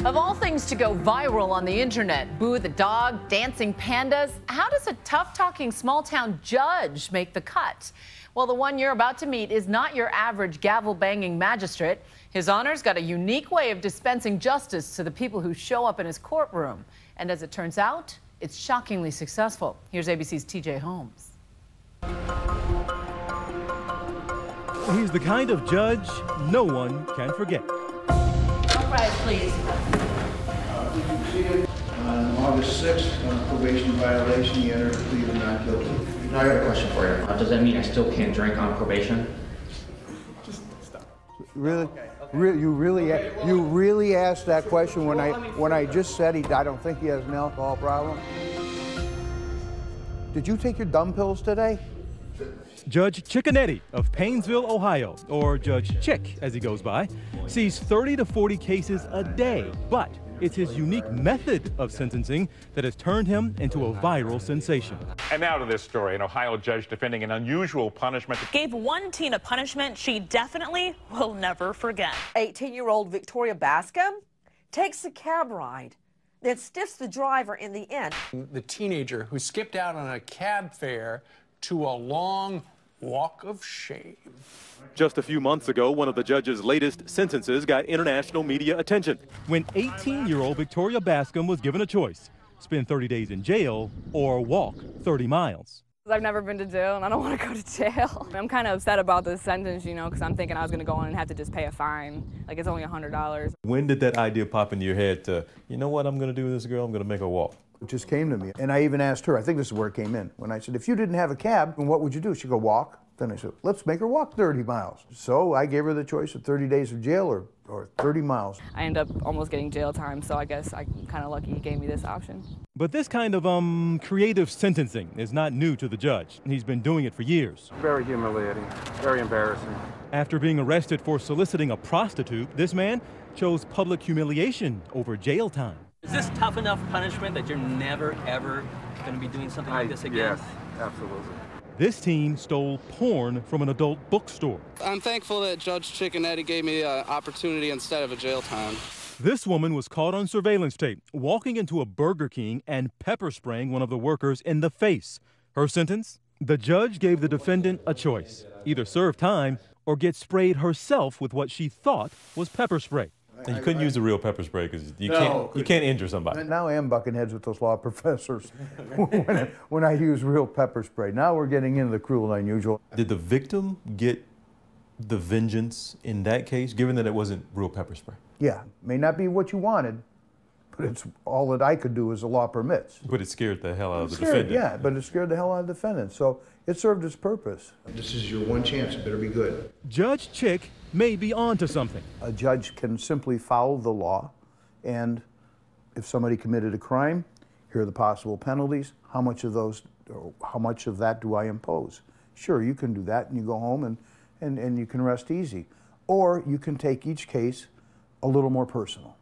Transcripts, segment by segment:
Of all things to go viral on the internet, Boo the dog, dancing pandas, how does a tough-talking small-town judge make the cut? Well, the one you're about to meet is not your average gavel-banging magistrate. His Honor's got a unique way of dispensing justice to the people who show up in his courtroom. And as it turns out, it's shockingly successful. Here's ABC's TJ Holmes. He's the kind of judge no one can forget. Rise, please. On August 6th, on a probation violation, he entered a plea of not guilty. Now I got a question for you. Does that mean I still can't drink on probation? Just stop. Really? You really asked that question when I just said I don't think he has an alcohol problem? Did you take your dumb pills today? Judge Cicconetti of Paynesville, Ohio, or Judge Chick as he goes by, sees 30 to 40 cases a day, but it's his unique method of sentencing that has turned him into a viral sensation. And now to this story. An Ohio judge defending an unusual punishment. Gave one teen a punishment she definitely will never forget. 18-year-old Victoria Bascom takes a cab ride, then stiffs the driver in the end. The teenager who skipped out on a cab fare to a long walk of shame. Just a few months ago, one of the judge's latest sentences got international media attention when 18-year-old Victoria Bascom was given a choice: spend 30 days in jail or walk 30 miles. I've never been to jail and I don't want to go to jail. I'm kind of upset about the sentence, you know, because I'm thinking I was going to go in and have to just pay a fine. Like, it's only $100. When did that idea pop into your head to, you know what I'm going to do with this girl? I'm going to make her walk? It just came to me. And I even asked her, I think this is where it came in, when I said, if you didn't have a cab, then what would you do? She'd go, walk. Then I said, let's make her walk 30 miles. So I gave her the choice of 30 days of jail or 30 miles. I ended up almost getting jail time, so I guess I'm kind of lucky he gave me this option. But this kind of creative sentencing is not new to the judge. He's been doing it for years. Very humiliating, very embarrassing. After being arrested for soliciting a prostitute, this man chose public humiliation over jail time. Is this tough enough punishment that you're never, ever going to be doing something like this again? Yes, absolutely. This teen stole porn from an adult bookstore. I'm thankful that Judge Cicconetti gave me an opportunity instead of a jail time. This woman was caught on surveillance tape walking into a Burger King and pepper spraying one of the workers in the face. Her sentence? The judge gave the defendant a choice: either serve time or get sprayed herself with what she thought was pepper spray. And you couldn't use the real pepper spray because you can't injure somebody. Now I am bucking heads with those law professors when I use real pepper spray. Now we're getting into the cruel and unusual. Did the victim get the vengeance in that case, given that it wasn't real pepper spray? Yeah, may not be what you wanted, but it's all that I could do as the law permits. But it scared the hell out of the defendant. Yeah, but it scared the hell out of the defendant. So it served its purpose. This is your one chance. It better be good. Judge Chick may be onto something. A judge can simply follow the law, and if somebody committed a crime, here are the possible penalties. How much of that do I impose? Sure, you can do that, and you go home and you can rest easy. Or you can take each case a little more personal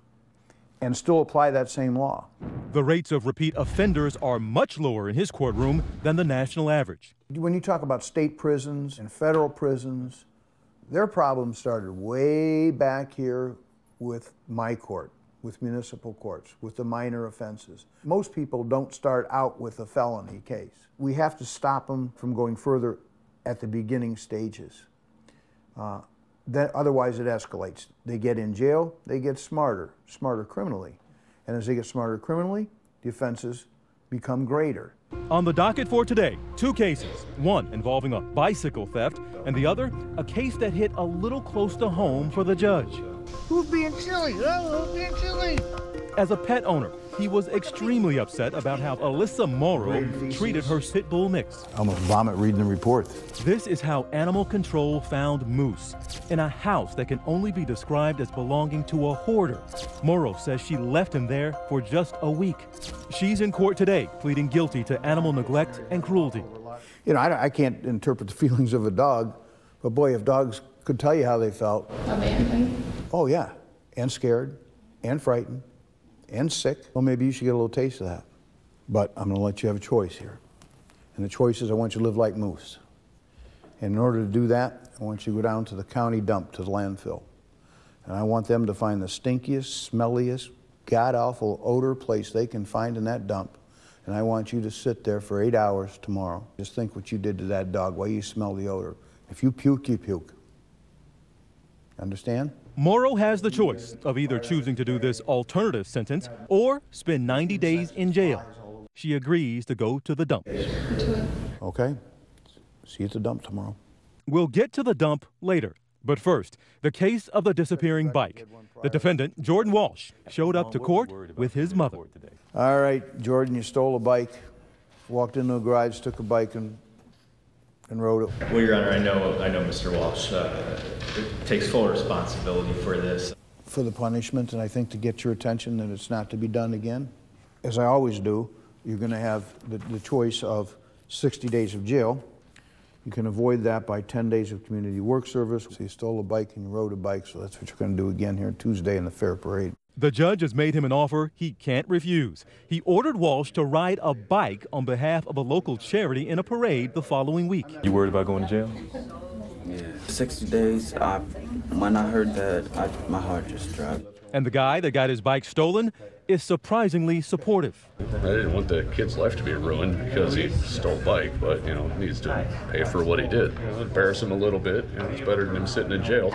and still apply that same law. The rates of repeat offenders are much lower in his courtroom than the national average. When you talk about state prisons and federal prisons, their problems started way back here with my court, with municipal courts, with the minor offenses. Most people don't start out with a felony case. We have to stop them from going further at the beginning stages. Otherwise it escalates. They get in jail, they get smarter criminally. And as they get smarter criminally, the offenses become greater. On the docket for today, 2 cases, one involving a bicycle theft and the other a case that hit a little close to home for the judge. Who's being silly? Who's being silly? As a pet owner, he was extremely upset about how Alyssa Morrow treated her pit bull mix. I almost vomit reading the report. This is how animal control found Moose in a house that can only be described as belonging to a hoarder. Morrow says she left him there for just a week. She's in court today, pleading guilty to animal neglect and cruelty. You know, I can't interpret the feelings of a dog, but boy, if dogs could tell you how they felt. Abandoned? Oh yeah, and scared, and frightened, and sick. Well, maybe you should get a little taste of that. But I'm gonna let you have a choice here. And the choice is I want you to live like Moose. And in order to do that, I want you to go down to the county dump, to the landfill. And I want them to find the stinkiest, smelliest, god-awful odor place they can find in that dump, and I want you to sit there for 8 hours tomorrow. Just think what you did to that dog while you smell the odor. If you puke, you puke. Understand? Morrow has the choice of either choosing to do this alternative sentence or spend 90 days in jail. She agrees to go to the dump. Okay. See you at the dump tomorrow. We'll get to the dump later. But first, the case of the disappearing bike. The defendant, Jordan Walsh, showed up to court with his mother. All right, Jordan, you stole a bike, walked into a garage, took a bike, and rode it. Well, Your Honor, I know Mr. Walsh takes full responsibility for this. For the punishment, and I think to get your attention that it's not to be done again. As I always do, you're going to have the choice of 60 days of jail. You can avoid that by 10 days of community work service. So you stole a bike and you rode a bike, so that's what you're going to do again here Tuesday in the Fair Parade. The judge has made him an offer he can't refuse. He ordered Walsh to ride a bike on behalf of a local charity in a parade the following week. You worried about going to jail? Yeah. 60 days, when I heard that, my heart just dropped. And the guy that got his bike stolen is surprisingly supportive. I didn't want the kid's life to be ruined because he stole a bike, but, he needs to pay for what he did. Embarrass him a little bit. It's better than him sitting in jail.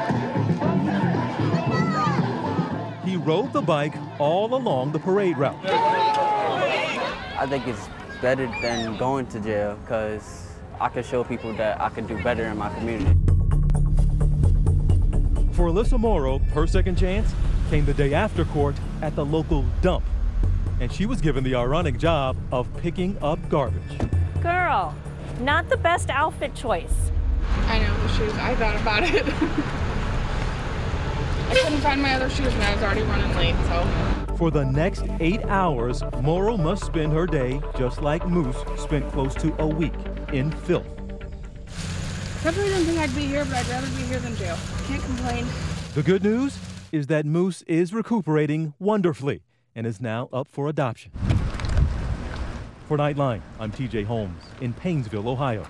He rode the bike all along the parade route. I think it's better than going to jail because I can show people that I can do better in my community. For Alyssa Morrow, her second chance came the day after court at the local dump. And she was given the ironic job of picking up garbage. Girl, not the best outfit choice. I know, the shoes. I thought about it. I couldn't find my other shoes and I was already running late, so. For the next 8 hours, Morrow must spend her day just like Moose spent close to a week in filth. Definitely didn't think I'd be here, but I'd rather be here than jail. Can't complain. The good news is that Moose is recuperating wonderfully and is now up for adoption. For Nightline, I'm TJ Holmes in Painesville, Ohio.